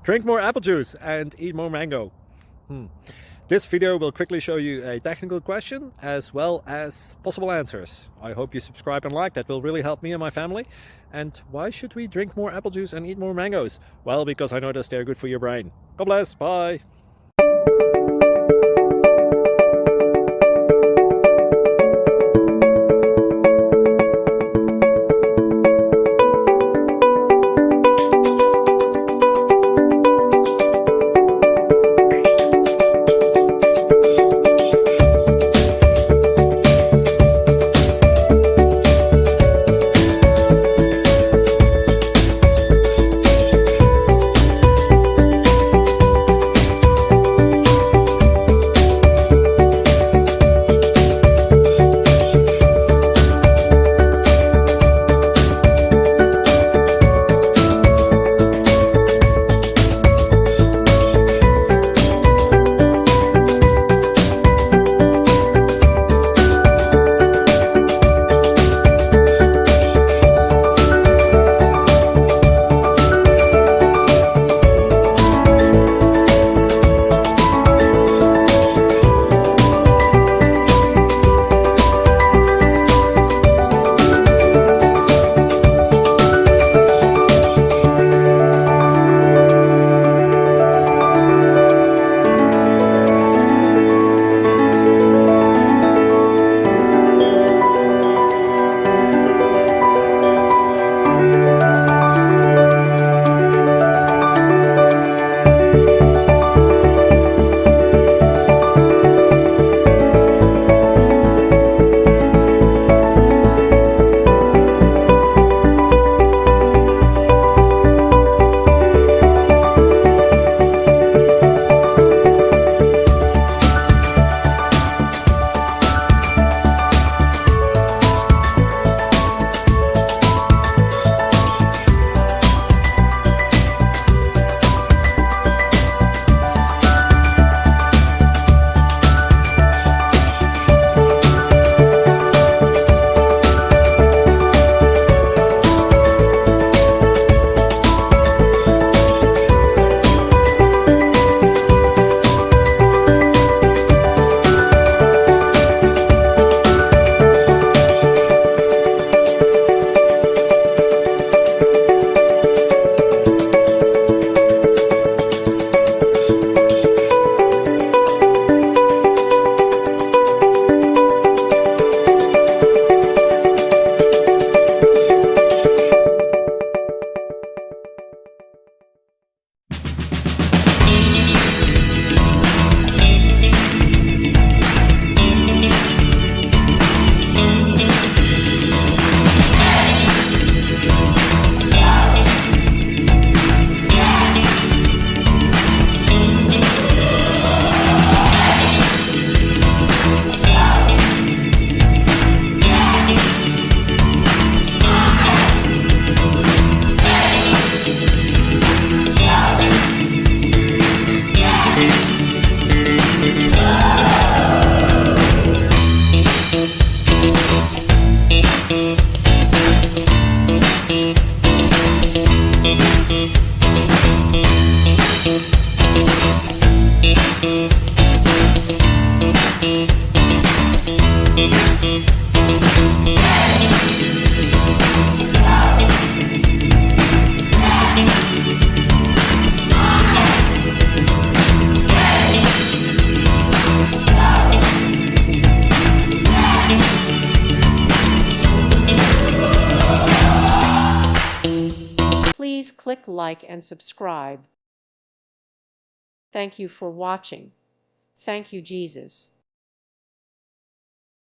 Drink more apple juice and eat more mango. This video will quickly show you a technical question as well as possible answers. I hope you subscribe and like, that will really help me and my family. And why should we drink more apple juice and eat more mangoes? Well, because I noticed they're good for your brain. God bless, bye! Please click like and subscribe. Thank you for watching. Thank you, Jesus.